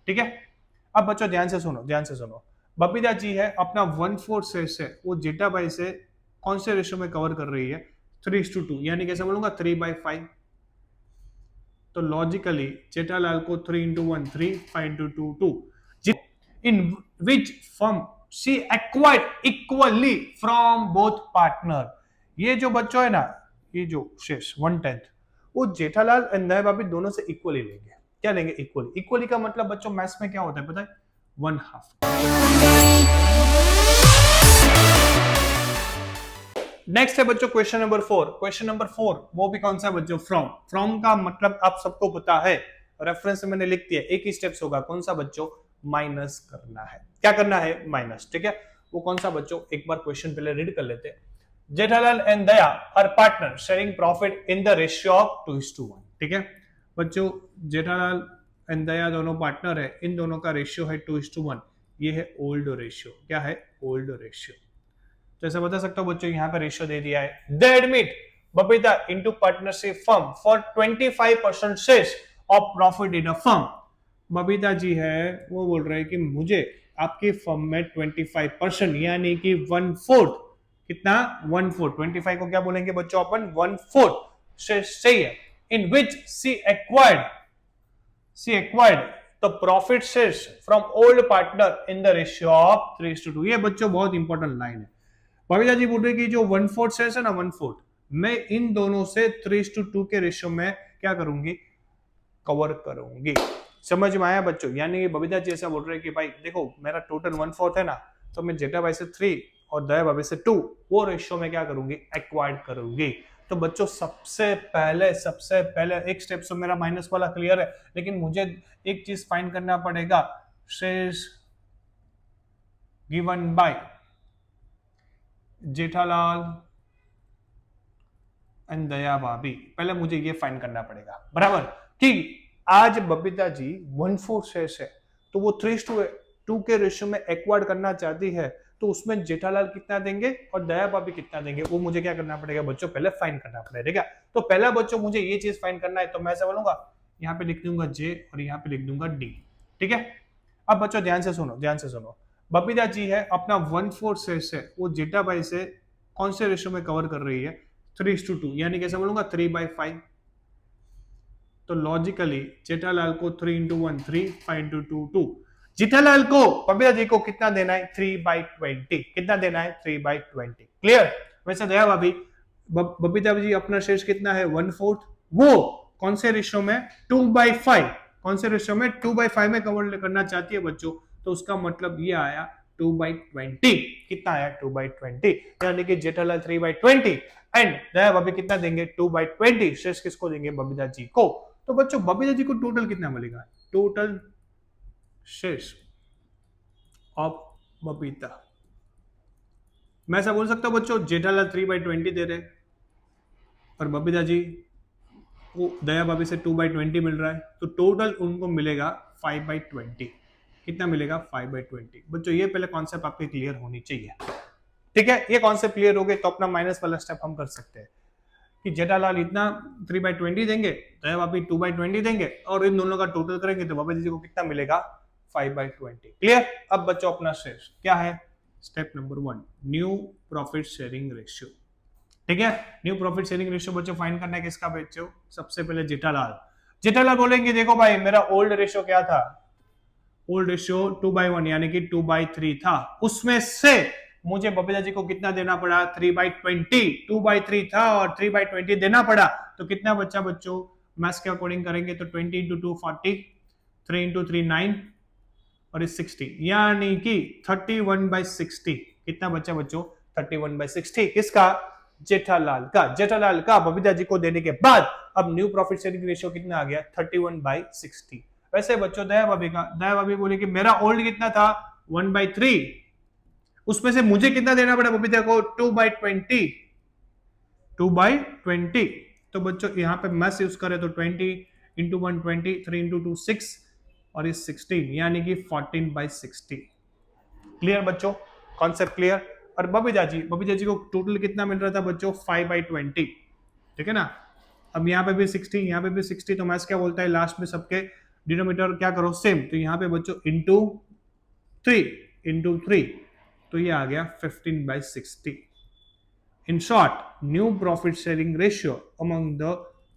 ठीक है। अब बच्चों ध्यान से सुनो, ध्यान से सुनो। बबीता जी है अपना 1/4 शेष है वो जेठाबाई से कौन से रेशियो में कवर कर रही है? 3:2, यानी कैसे बोलूंगा 3/5। तो लॉजिकली जेठालाल को 3 into 1 3, 5 into 2 2। In which firm she acquired equally from both partner. ये जो बच्चों है ना, ये जो शेष 1/10 वो जेठालाल एंड दया भाभी दोनों से इक्वली लेंगे। क्या लेंगे? इक्वली। इक्वली का मतलब बच्चों मैथ्स में क्या होता है पता है? 1/2। नेक्स्ट है बच्चों क्वेश्चन नंबर 4। क्वेश्चन नंबर 4 वो भी कौन सा बच्चों? फ्रॉम। फ्रॉम का मतलब आप सबको पता है, रेफरेंस में मैंने लिख दिया, एक ही स्टेप्स होगा। कौन सा बच्चों? माइनस करना है। क्या करना है? माइनस। ठीक है, वो कौन सा बच्चों? एक बार क्वेश्चन पहले रीड कर लेते हैं। Jethalal and Daya are partner sharing profit in the ratio of 2:1। ठीक है बच्चों, जेठालाल एंड दया दोनों पार्टनर है, इन दोनों का रेशियो है 2:1। ये है ओल्ड रेशियो। क्या है? Old ratio. तो ऐसा बता सकता हूं बच्चों, यहां पर रेशियो दे दिया है। They admit Babita into partnership firm for 25% share of profit in a firm. Babita ji है वो बोल रहे हैं कि मुझे आपकी फर्म में 25% यानी कि 1/4, कितना? 1/4। 25 को क्या बोलेंगे बच्चों अपन? 1/4 शेयर चाहिए। In which she acquired the profit shares from old partner in the ratio of 3:2। ये बच्चों बहुत इंपॉर्टेंट लाइन है। बबीता जी बोल रही कि जो 1/4 शेयर्स है ना, 1/4 मैं इन दोनों से 3:2 के रेशियो में क्या करूंगी? कवर करूंगी। समझ में आया बच्चों? यानी बबीता जी ऐसा बोल रहे हैं कि भाई देखो मेरा टोटल 1/4 है ना, तो मैं जेठा भाई से 3 और दया भाभी से 2 वो रेशियो में क्या करूंगी? एक्वायर्ड करूंगी। तो बच्चों सबसे पहले एक स्टेप तो मेरा माइनस वाला क्लियर है, लेकिन मुझे एक चीज फाइंड करना पड़ेगा, shares given by Jethalal and Daya bhabhi. पहले मुझे ये फाइंड करना पड़ेगा बराबर कि आज बबीता जी 1/4 शेयर है, तो वो 3:2 के रेशियो में एक्वायर्ड करना चाहती है, तो उसमें जेठालाल कितना देंगे और दया भाभी कितना देंगे, वो मुझे क्या करना पड़ेगा बच्चों? पहले फाइंड करना पड़ेगा। तो पहला बच्चों मुझे ये चीज फाइंड करना है, तो मैं ऐसा बोलूंगा यहाँ पे लिख दूंगा जे और यहाँ पे लिख दूंगा डी। ठीक है, अब बच्चों ध्यान से सुनो, ध्यान से सुनो। बबीता जी है अपना 1/4 शेयर है वो जेठा भाई से कौन से रेशियो में कवर कर रही है? 3:2, यानी कैसे बोलूंगा 3/5। तो लॉजिकली जेठालाल को 3 into 1 3, 5 into 2 2। जेठालाल को बबीता जी को कितना देना है? 3/20। कितना देना है? 3/20। क्लियर? वैसे दया भाभी बबीता जी अपना शेष कितना है? 1/4। वो कौन से रेशियो में? 2/5। कौन से रेशियो में? 2/5 में कवर करना चाहती है बच्चों, तो उसका मतलब ये आया 2/20। कितना आया? 2/20। यानी कि जेठालाल 3/20 एंड दया भाभी कितना देंगे? 2/20। शेष किसको देंगे? बबीता जी को। तो बच्चों बबीता जी को टोटल कितना मिलेगा? टोटल शेष ऑफ बबीता, मैं ऐसा बोल सकता हूं बच्चों जेठालाल 3/20 दे रहे और बबीता जी को दया भाभी से 2/20 मिल रहा है, तो टोटल उनको मिलेगा 5/20। कितना मिलेगा? 5/20। बच्चों ये पहले कॉन्सेप्ट आपके क्लियर होनी चाहिए। ठीक है, ये कॉन्सेप्ट क्लियर हो गए तो अपना माइनस वाला स्टेप हम कर सकते हैं कि जेठालाल इतना 3/20 देंगे, दया भाभी 2/20 देंगे और इन दोनों का टोटल करेंगे तो बाबा जी को कितना मिलेगा? 5/20। क्लियर? अब बच्चों अपना शेष क्या है? Step number 1, new profit sharing ratio. ठीक है, न्यू प्रॉफिट शेयरिंग रेशियो बच्चों फाइंड करना है किसका बच्चों? सबसे पहले जेठालाल बोलेंगे देखो भाई मेरा ओल्ड रेशियो क्या था? ओल्ड रेशियो 2/1 यानी कि 2/3 था, उसमें से मुझे बबीता जी को कितना देना पड़ा? 3/20। 2/3 था और 3/20 देना पड़ा, तो कितना बच्चा बच्चों? मैथ्स के अकॉर्डिंग करेंगे तो 20 into 2 40, 3 into 3 9 और इस 60, यानी कि 31/60। कितना बच्चा बच्चों? 31/60। किसका? जेठालाल का बबीता जी को देने के बाद अब न्यू प्रॉफिट शेयरिंग रेशियो कितना आ गया? 31/60। वैसे बच्चों दया भाभी बोले कि मेरा ओल्ड कितना था? 1/3, उसमें से मुझे कितना देना पड़ा बबीता को? 2/20। 2/20। तो बच्चों यहां पे मैथ्स यूज करें तो 20 into 1 20, 3 into 2 6 और इस 16 यानी कि 14/60। क्लियर बच्चों? Concept clear? और बबीता जी को टोटल कितना मिल रहा था बच्चों? 5/20। ठीक है ना? अब यहाँ पे भी 60, यहाँ पे भी 60, तो मैथ्स क्या बोलता है? लास्ट में सबके डिनोमिनेटर क्या करो सेम, तो यहाँ पे बच्चों इंटू थ्री, तो ये आ गया 15/60। In short, new profit sharing ratio among the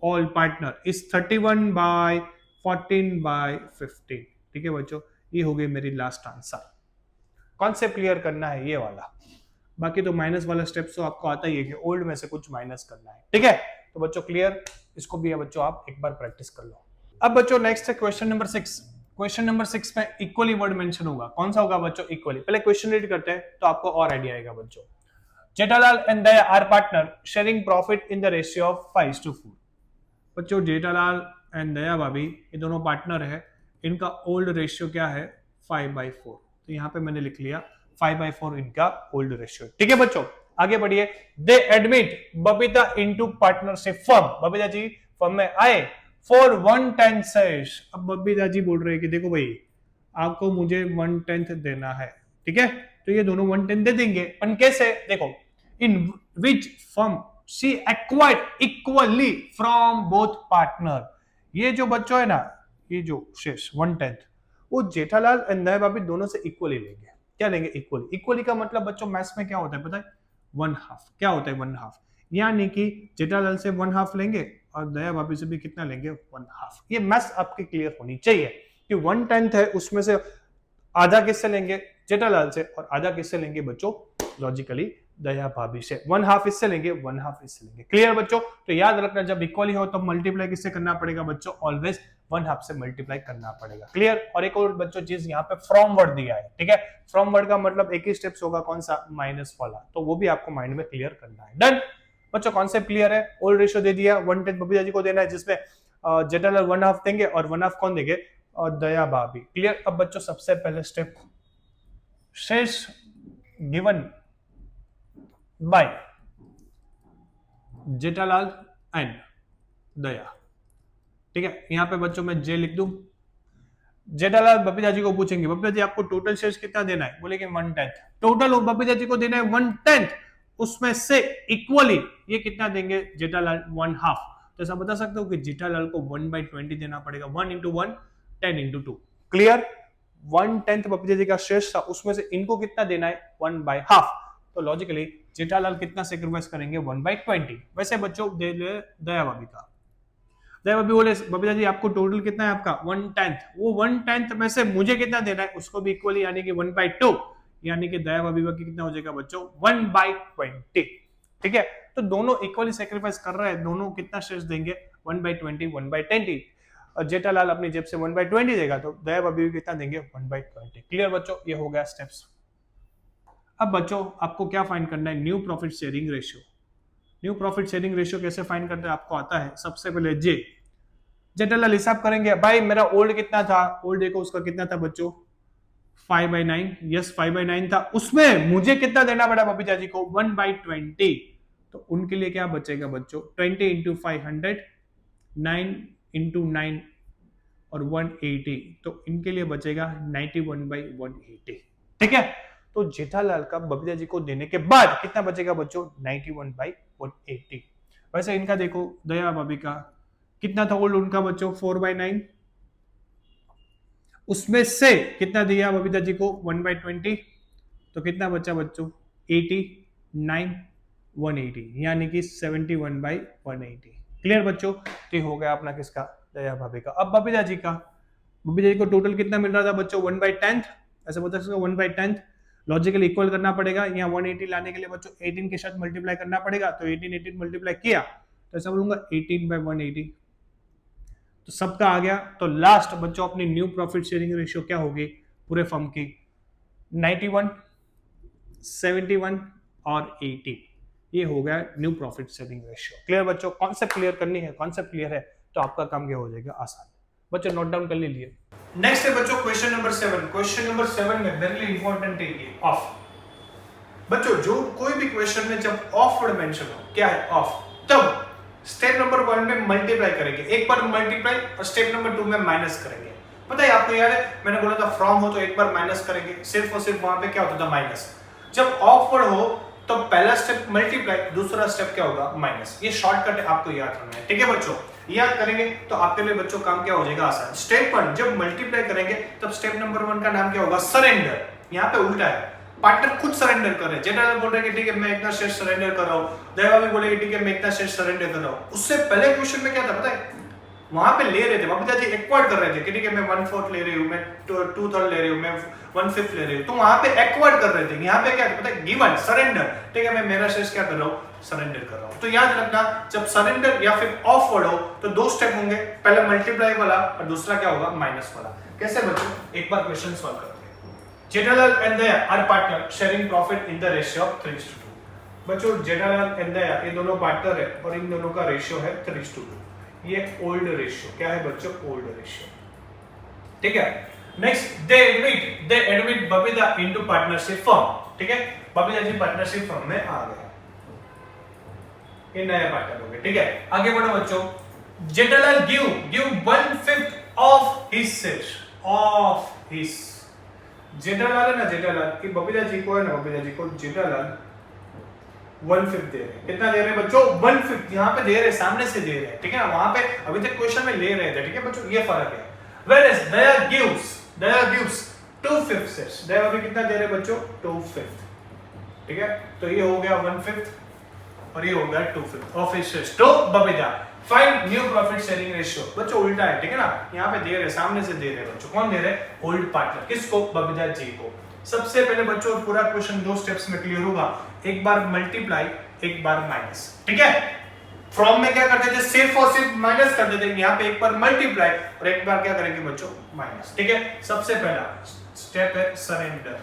all partner is 31/14/15। ठीक है बच्चों, ये हो गई मेरी लास्ट आंसर। कॉन्सेप्ट क्लियर करना है ये वाला, बाकी तो माइनस वाला स्टेप्स तो आपको आता ही है कि ओल्ड में से कुछ माइनस करना है। ठीक है, तो बच्चों क्लियर, इसको भी बच्चों आप एक बार प्रैक्टिस कर लो। अब बच्चों नेक्स्ट है क्वेश्चन नंबर 6। क्वेश्चन नंबर 6 में इक्वली वर्ड मेंशन होगा। कौन सा होगा बच्चों? इक्वली। पहले क्वेश्चन रीड करते हैं तो आपको और आइडिया आएगा बच्चों। Jethalal and Daya are partner sharing profit in the ratio of 5:4। बच्चों जेठालाल एंड दया भाभी ये दोनों पार्टनर है, इनका ओल्ड रेशियो क्या है? 5/4। तो यहाँ पे मैंने लिख लिया 5/4 इनका ओल्ड रेशियो। ठीक है बच्चों, आगे बढ़िए। They admit Babita into partnership firm. Babita ji firm में आए फॉर 1/10 शेयर्स। अब बबीता जी बोल रहे हैं कि देखो भाई आपको मुझे 1/10 देना है। ठीक है, तो ये दोनों 1/10 दे देंगे, पर कैसे? देखो, in which firm she acquired equally from both partner. ये जो बच्चों है ना, ये जो शेष 1/10 वो जेठालाल एंड दया भाभी दोनों से इक्वली लेंगे। क्या लेंगे? इक्वली। इक्वली का मतलब बच्चों मैथ्स में क्या होता है पता है? 1/2। क्या होता है 1/2? यानी कि जेठालाल से 1/2 लेंगे और दया भाभी से भी कितना लेंगे? 1/2। ये मैथ्स आपकी क्लियर होनी चाहिए कि 1/10 है, उसमें से आधा किससे लेंगे? जेठालाल से, और आधा किससे लेंगे बच्चों? लॉजिकली दया भाभी से। 1/2 इससे लेंगे, 1/2 इससे लेंगे। क्लियर बच्चों? तो याद रखना, जब इक्वली हो तो मल्टीप्लाई किससे करना पड़ेगा बच्चों? ऑलवेज 1/2 से मल्टीप्लाई करना पड़ेगा। क्लियर? और एक और बच्चों चीज यहाँ पे फ्रॉम वर्ड दिया है। ठीक है, फ्रॉम वर्ड का मतलब एक ही स्टेप्स होगा, कौन सा? माइनस वाला। तो वो भी आपको माइंड में क्लियर करना है। डन बच्चों, कॉन्सेप्ट क्लियर है। ओल्ड रेशियो दे दिया, 1/10 बबीता जी को देना है, जिसमें जेठालाल 1/2 देंगे और 1/2 कौन देंगे? और दया भाभी। क्लियर? अब बच्चों सबसे पहले स्टेप, शेष गिवन बाय जेठालाल एंड दया। ठीक है, यहां पे बच्चों मैं जे लिख दूं। जेठालाल बबीता जी को पूछेंगे बबीता जी आपको टोटल शेयर्स कितना देना है? बोलेंगे 1/10। टोटल बबीता जी को देना है 1/10, उसमें से इक्वली ये कितना देंगे? जेठालाल 1/2। तो ऐसा बता सकते हो कि जेठालाल को 1/20 देना पड़ेगा। 1 × 1 10 × 2। क्लियर? 1/10 बबीता जी का शेष था, उसमें से इनको कितना देना है? 1/2। तो लॉजिकली जेठालाल कितना सेक्रीफाइस करेंगे? 1/20। वैसे बच्चों दे दया भाभी का, दया भाभी बोले बबीता जी आपको टोटल कितना है आपका? 1/10। वो 1/10 में से मुझे कितना देना है? उसको भी इक्वली, यानी कि 1/2, यानी कि दया भाभी का कितना हो जाएगा बच्चों? 1/20। ठीक है, तो दोनों इक्वली सेक्रीफाइस कर रहे हैं, दोनों कितना शेष देंगे? 1/20 1/20। और जेठालाल अपनी जेब से 1/20 देगा, तो दया भाभी कितना देंगे? 1/20। क्लियर बच्चों? ये हो गया स्टेप्स। अब बच्चों आपको क्या फाइंड करना है? New profit sharing ratio. New profit sharing ratio कैसे फाइंड करते हैं आपको आता है? सबसे पहले जेठालाल हिसाब करेंगे, भाई मेरा ओल्ड कितना था? ओल्ड देखो उसका कितना था बच्चों? 5/9। यस 5/9 था, उसमें मुझे कितना देना पड़ा बबीता जी को? 1/20। तो उनके लिए क्या बचेगा बच्चों? 20 × 500, 9 × 9 और 180। तो इनके लिए बचेगा 91/180। ठीक है, तो जेठालाल का बबीता जी को देने के बाद कितना बचेगा बच्चों? 91/180। वैसे इनका देखो, दया भाभी का कितना था ओल्ड उनका बच्चों? 4/9। उसमें से कितना दिया बबीता जी को? 1/20। तो कितना बचा बच्चों? 89 180, यानी कि 71/180। क्लियर बच्चों? तो हो गया अपना किसका? दया भाभी का। अब बबीता जी का, बबीता जी को टोटल कितना मिल रहा था बच्चों? 1/10। ऐसे बता सकते 1/10 लॉजिकली इक्वल करना पड़ेगा, यहाँ 180 लाने के लिए बच्चों 18 के साथ मल्टीप्लाई करना पड़ेगा। तो 18 मल्टीप्लाई किया तो ऐसा बोलूंगा 18/180। तो सबका आ गया। तो लास्ट बच्चों अपनी न्यू प्रॉफिट शेयरिंग रेशियो क्या होगी पूरे फर्म की? 91 71 और 80। ये हो गया new profit sharing ratio. Clear बच्चों? कॉन्सेप्ट क्लियर करनी है, कॉन्सेप्ट क्लियर है तो आपका काम क्या हो जाएगा? आसान। बच्चों नोट डाउन कर लीजिए। नेक्स्ट है बच्चों क्वेश्चन नंबर 7। क्वेश्चन नंबर 7 में वेरी इंपॉर्टेंट है ये ऑफ। बच्चों जो कोई भी क्वेश्चन में जब ऑफ वर्ड मेंशन हो, क्या है? ऑफ, तब स्टेप नंबर 1 में मल्टीप्लाई करेंगे, एक बार मल्टीप्लाई, और स्टेप नंबर 2 में माइनस करेंगे। पता है आपको याद है मैंने बोला था फ्रॉम हो तो एक बार माइनस करेंगे, सिर्फ और सिर्फ वहां पे क्या होता था? माइनस। जब ऑफ वर्ड हो तो पहला स्टेप मल्टीप्लाई, दूसरा स्टेप क्या होगा? माइनस। ये शॉर्टकट आपको याद रखना है। ठीक है बच्चों? याद करेंगे तो आपके लिए बच्चों काम क्या हो जाएगा आसान। स्टेप 1 जब मल्टीप्लाई करेंगे तब स्टेप नंबर 1 का नाम क्या होगा सरेंडर। यहाँ पे उल्टा है, पार्टनर खुद सरेंडर कर रहे हैं। जेठालाल बोल रहे हैं कि ठीक है मैं इतना शेयर सरेंडर कर रहा हूँ, दया भाभी बोलेगी ठीक है मैं इतना शेयर सरेंडर कर रहा हूँ। उससे पहले क्वेश्चन में क्या था पता है, वहां पे ले रहे थे बबीता जी एक्वार्ड कर रहे थे कि ठीक है मैं 1/4 ले रही हूँ, मैं 2/3 ले रही हूँ, मैं 1/5 ले रही हूँ, तो वहां पे एक्वार्ड कर रहे थे। यहाँ पे क्या पता है गिवन सरेंडर, ठीक है मैं मेरा शेयर क्या कर रहा हूँ सरेंडर कर रहा हूँ। तो याद रखना जब सरेंडर या फिर ऑफ वर्ड हो तो दो स्टेप होंगे, पहले मल्टीप्लाई वाला और दूसरा क्या होगा माइनस वाला। कैसे बच्चों, एक बार क्वेश्चन सॉल्व करते हैं। Jethalal and Daya are partner sharing profit in the ratio of 3:2। बच्चों जेठालाल एंड दया ये दोनों पार्टनर है और इन दोनों का रेशियो है 3:2। ये ओल्ड रेशियो क्या है बच्चों, ओल्ड रेशियो, ठीक है। नेक्स्ट दे admit Babita into partnership firm, ठीक है। बबीता जी पार्टनरशिप फर्म में आ गए, ये नया पार्टनर हो गए, ठीक है। आगे बढ़ो बच्चों, Jethalal give 1/5 of his shares, of his. Jethalal है ना, जेठालाल ये बबीता जी को है ना, बबीता जी को जेठालाल 1/5 दे रहे हैं। कितना दे रहे हैं बच्चों 1/5, यहाँ पे दे रहे हैं सामने से दे रहे हैं, ठीक है ना। वहां पे अभी तक क्वेश्चन में ले रहे थे, ठीक है बच्चों ये फर्क है। Whereas दया gives 2/5 शेयर्स, दया अभी कितना दे रहे हैं बच्चों 2/5, ठीक है। तो ये हो गया 1/5 और ये हो गया 2/5 of his shares to Babita. Find new profit sharing ratio, बच्चों उल्टा है, ठीक है ना। यहाँ पे दे रहे सामने से दे रहे बच्चों, कौन दे रहे ओल्ड पार्टनर, किसको बबीता जी को। सबसे पहले बच्चों पूरा क्वेश्चन दो स्टेप्स में क्लियर होगा, एक बार मल्टीप्लाई एक बार माइनस, ठीक है। फ्रॉम में क्या करते थे सिर्फ और सिर्फ माइनस करते थे, यहाँ पे एक बार मल्टीप्लाई और एक बार क्या करेंगे बच्चों माइनस, ठीक है। सबसे पहला स्टेप है सरेंडर,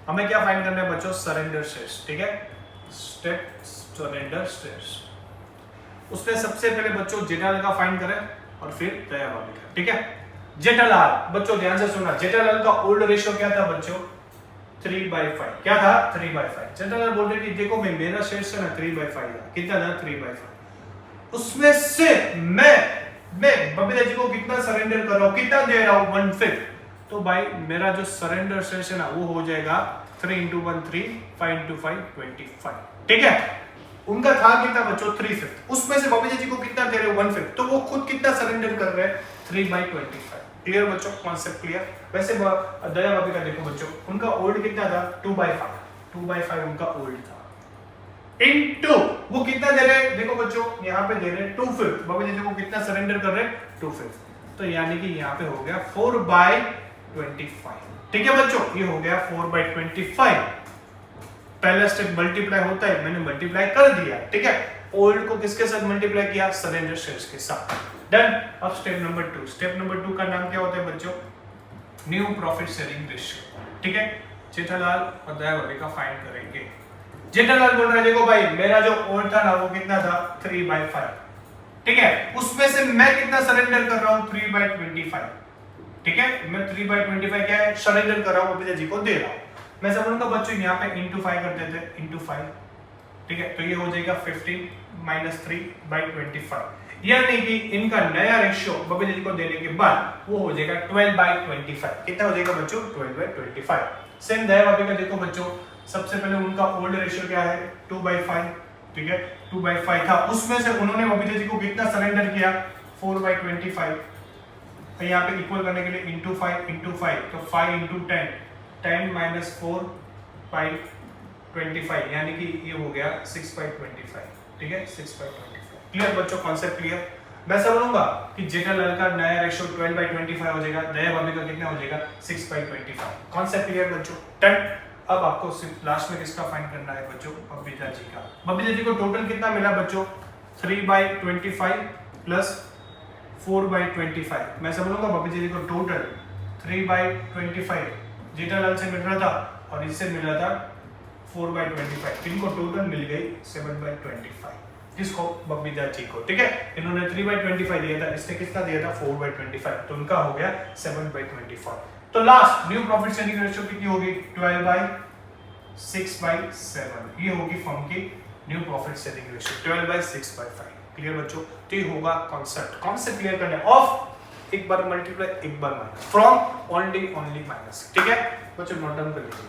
हमें क्या फाइंड करना है बच्चों सरेंडर शेयर्स, ठीक है। स्टेप सरेंडर शेयर्स, उसमें सबसे पहले बच्चों जेठालाल का फाइंड करें और फिर दया भाभी का, ठीक है। जेठालाल बच्चों ध्यान से सुनना, जेठालाल का ओल्ड रेशियो क्या था बच्चों 3/5, क्या था 3/5। जेठालाल बोल रहे कि देखो भाई मेरा शेयर है ना 3/5 था, कितना था 3/5, उसमें से मैं बबीता जी को कितना सरेंडर कर रहा हूं, कितना दे रहा हूं 1/5, तो भाई मेरा जो सरेंडर शेयर है ना वो हो जाएगा 3 × 1 3, 5 × 5 25, ठीक है। उनका था कितना बच्चों 3/5, उसमें से बबीता जी को कितना दे रहे हो 1/5, तो वो खुद कितना सरेंडर कर रहे हैं 3/25। क्लियर बच्चों, कॉन्सेप्ट क्लियर। वैसे दया भाभी का देखो बच्चों, उनका ओल्ड कितना था 2/5 उनका ओल्ड था, इनटू वो कितना दे रहे हैं देखो बच्चों यहाँ पे दे रहे हैं 2/5, बबीता जी को कितना सरेंडर कर रहे हैं 2/5, तो यानी कि यहाँ पे हो गया 4/25, ठीक है बच्चों। ये हो गया 4/25, पहला स्टेप मल्टीप्लाई होता है, मैंने मल्टीप्लाई कर दिया, ठीक है। ओल्ड को किसके साथ मल्टीप्लाई किया सरेंडर शेयर्स के साथ, डन। अब स्टेप नंबर 2, स्टेप नंबर 2 का नाम क्या होता है बच्चों न्यू प्रॉफिट शेयरिंग रेशियो, ठीक है। जेठालाल और दया भाभी का फाइंड करेंगे। जेठालाल बोल रहा है देखो भाई मेरा जो ओल्ड था ना वो कितना था 3/5, ठीक है। उसमें से मैं कितना सरेंडर कर रहा हूं 3/25, ठीक है। मैं 3/25 क्या है सरेंडर कर रहा हूं, बबीता जी को दे रहा हूं। मैं समझूंगा बच्चों यहाँ पे इंटू 5 कर देते हैं, इंटू 5, ठीक है। तो ये हो जाएगा 15 - 3/25, यानी कि इनका नया रेशियो बबीता जी को देने के बाद वो हो जाएगा 12/25। कितना हो जाएगा बच्चों 12/25। सेम दया भाभी का देखो बच्चों, सबसे पहले उनका ओल्ड रेशियो क्या है 2/5, ठीक है। 2/5 था, उसमें से उन्होंने बबीता जी को कितना सरेंडर किया 4/25, तो यहाँ पे इक्वल करने के लिए इंटू 5, तो 5 × 10, 10 - 4/25, यानी कि ये हो गया 6/25, ठीक है 6/25। क्लियर बच्चों, कॉन्सेप्ट क्लियर। मैं समझूंगा कि जेठालाल का नया रेशियो 12/25 हो जाएगा, दया भाभी का कितना हो जाएगा 6/25। कॉन्सेप्ट क्लियर बच्चों, डन। अब आपको सिर्फ लास्ट में किसका फाइंड करना है बच्चों बबीता जी का। बबीता जी को टोटल कितना मिला बच्चों 3/25 प्लस 4/25। मैं समझूंगा बबीता जी को टोटल 3/25 जेठालाल से मिल रहा था और इससे मिल रहा था 4/25, इनको टोटल मिल गई 7/25, किसको बबीता जी को, ठीक है। इन्होंने 3/25 दिया था, इसने कितना दिया था 4/25, तो उनका हो गया 7/25। तो last new profit sharing ratio कितनी होगी 12/6/7, ये होगी फर्म की new profit sharing ratio 12/6/5। Clear बच्चों, तो ये होगा कॉन्सेप्ट क्लियर करना ऑफ एक बार मल्टीप्लाई एक बार माइनस, फ्रॉम ओनली माइनस, ठीक है बच्चों, नोट डाउन कर लीजिए।